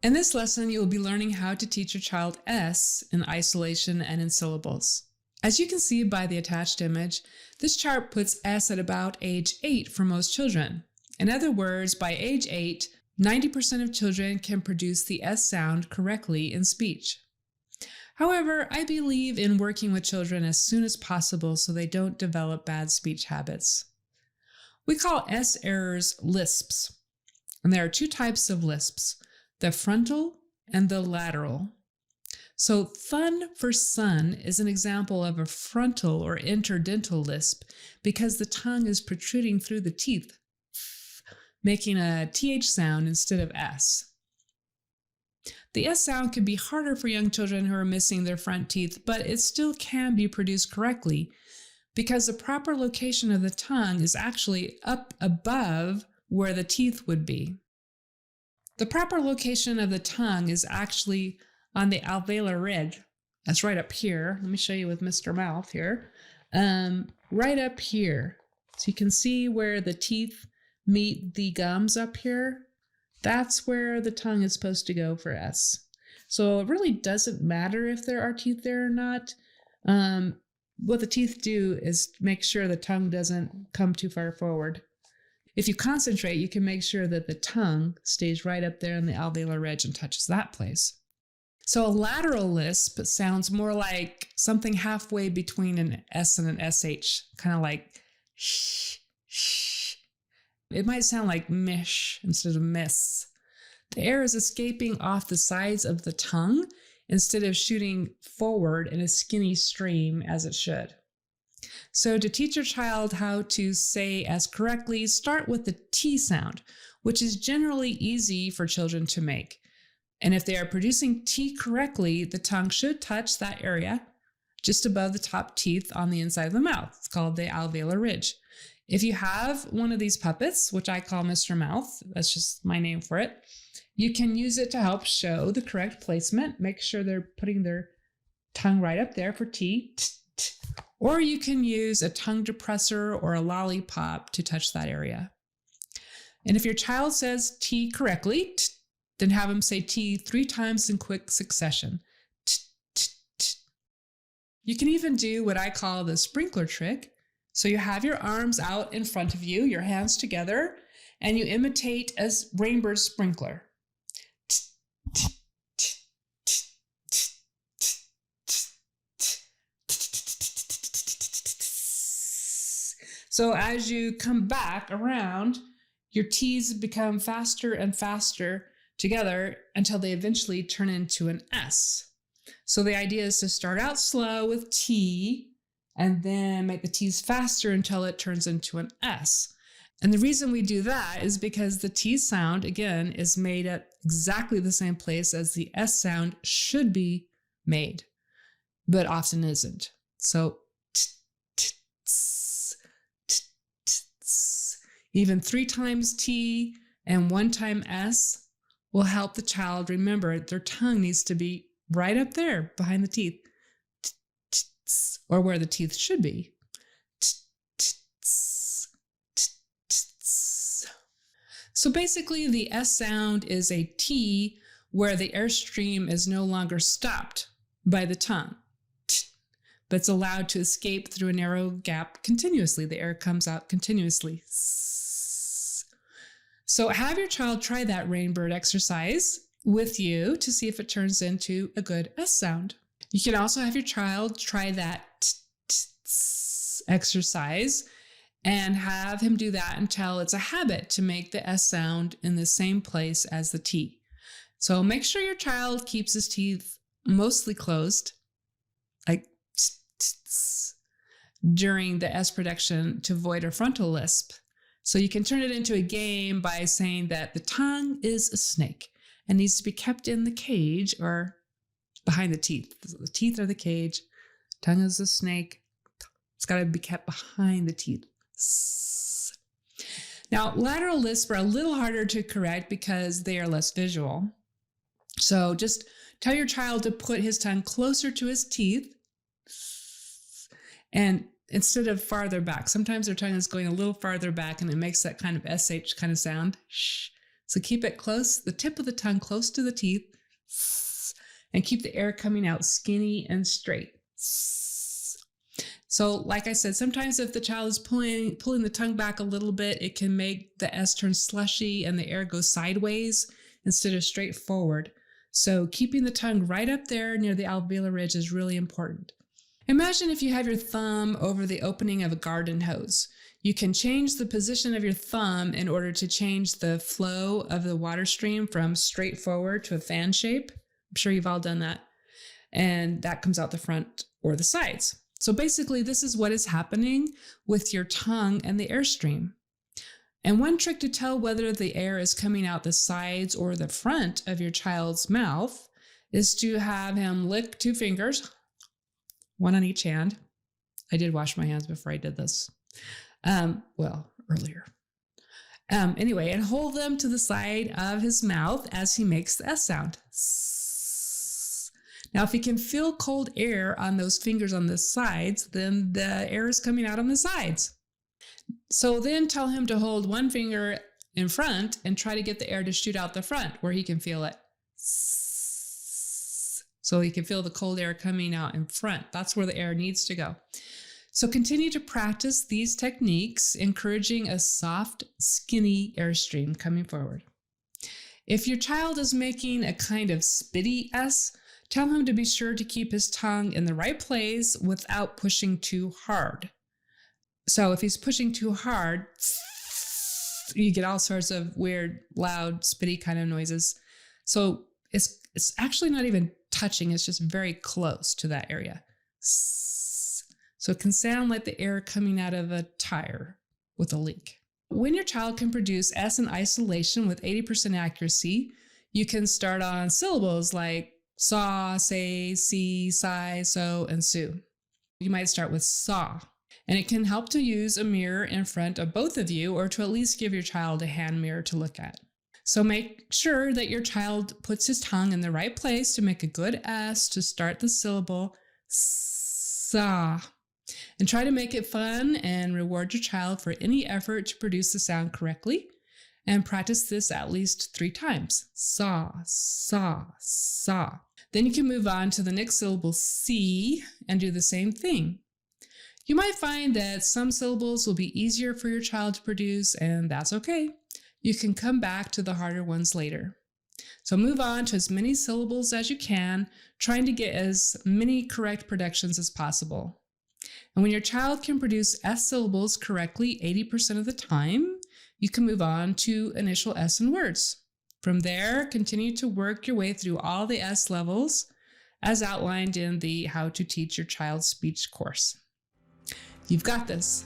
In this lesson, you will be learning how to teach your child S in isolation and in syllables. As you can see by the attached image, this chart puts S at about age 8 for most children. In other words, by age 8, 90% of children can produce the S sound correctly in speech. However, I believe in working with children as soon as possible so they don't develop bad speech habits. We call S errors Lisps, and there are two types of Lisps, the frontal and the lateral. So fun for sun is an example of a frontal or interdental lisp because the tongue is protruding through the teeth, making a TH sound instead of S. The S sound can be harder for young children who are missing their front teeth, but it still can be produced correctly because the proper location of the tongue is actually up above where the teeth would be. The proper location of the tongue is actually on the alveolar ridge. That's right up here. Let me show you with Mr. Mouth here. Right up here. So you can see where the teeth meet the gums up here. That's where the tongue is supposed to go for S. So it really doesn't matter if there are teeth there or not. What the teeth do is make sure the tongue doesn't come too far forward. If you concentrate, you can make sure that the tongue stays right up there in the alveolar ridge and touches that place. So a lateral lisp sounds more like something halfway between an S and an SH, kind of like shh, shh. It might sound like mish instead of miss. The air is escaping off the sides of the tongue instead of shooting forward in a skinny stream as it should. So to teach your child how to say S correctly, start with the T sound, which is generally easy for children to make. And if they are producing T correctly, the tongue should touch that area just above the top teeth on the inside of the mouth. It's called the alveolar ridge. If you have one of these puppets, which I call Mr. Mouth, that's just my name for it, you can use it to help show the correct placement. Make sure they're putting their tongue right up there for T. Or you can use a tongue depressor or a lollipop to touch that area. And if your child says T correctly, then have them say T 3 times in quick succession. You can even do what I call the sprinkler trick. So you have your arms out in front of you, your hands together, and you imitate a rainbird sprinkler. So as you come back around, your T's become faster and faster together until they eventually turn into an S. So the idea is to start out slow with T and then make the T's faster until it turns into an S. And the reason we do that is because the T sound, again, is made at exactly the same place as the S sound should be made, but often isn't. So even 3 times T and 1 time S will help the child remember their tongue needs to be right up there behind the teeth, or where the teeth should be. So basically, the S sound is a T where the airstream is no longer stopped by the tongue, but it's allowed to escape through a narrow gap continuously. The air comes out continuously. So have your child try that rainbird exercise with you to see if it turns into a good S sound. You can also have your child try that exercise and have him do that until it's a habit to make the S sound in the same place as the T. So make sure your child keeps his teeth mostly closed, like during the S production to avoid a frontal lisp. So you can turn it into a game by saying that the tongue is a snake and needs to be kept in the cage or behind the teeth. The teeth are the cage, tongue is a snake. It's got to be kept behind the teeth. Now, lateral lisps are a little harder to correct because they are less visual. So just tell your child to put his tongue closer to his teeth and instead of farther back. Sometimes their tongue is going a little farther back and it makes that kind of SH kind of sound. Shh, So keep it close, the tip of the tongue close to the teeth, and keep the air coming out skinny and straight. So like I said, sometimes if the child is pulling the tongue back a little bit, it can make the S turn slushy and the air go sideways instead of straight forward. So keeping the tongue right up there near the alveolar ridge is really important. Imagine if you have your thumb over the opening of a garden hose. You can change the position of your thumb in order to change the flow of the water stream from straight forward to a fan shape. I'm sure you've all done that. And that comes out the front or the sides. So basically, this is what is happening with your tongue and the airstream. And one trick to tell whether the air is coming out the sides or the front of your child's mouth is to have him lick 2 fingers, one on each hand. I did wash my hands before I did this. Earlier. Anyway, and hold them to the side of his mouth as he makes the S sound. Now, if he can feel cold air on those fingers on the sides, then the air is coming out on the sides. So then tell him to hold one finger in front and try to get the air to shoot out the front where he can feel it. So he can feel the cold air coming out in front. That's where the air needs to go. So continue to practice these techniques, encouraging a soft, skinny airstream coming forward. If your child is making a kind of spitty S, tell him to be sure to keep his tongue in the right place without pushing too hard. So if he's pushing too hard, you get all sorts of weird, loud, spitty kind of noises. So it's actually not even touching, it's just very close to that area. So it can sound like the air coming out of a tire with a leak. When your child can produce S in isolation with 80% accuracy, you can start on syllables like saw, say, see, sigh, so, and sue. You might start with saw, and it can help to use a mirror in front of both of you or to at least give your child a hand mirror to look at. So make sure that your child puts his tongue in the right place to make a good S to start the syllable saw. And try to make it fun and reward your child for any effort to produce the sound correctly. And practice this at least 3 times. Saw, saw, saw. Then you can move on to the next syllable, see, and do the same thing. You might find that some syllables will be easier for your child to produce, and that's okay. You can come back to the harder ones later. So move on to as many syllables as you can, trying to get as many correct productions as possible. And when your child can produce S syllables correctly 80% of the time, you can move on to initial S in words. From there, continue to work your way through all the S levels as outlined in the How to Teach Your Child Speech course. You've got this.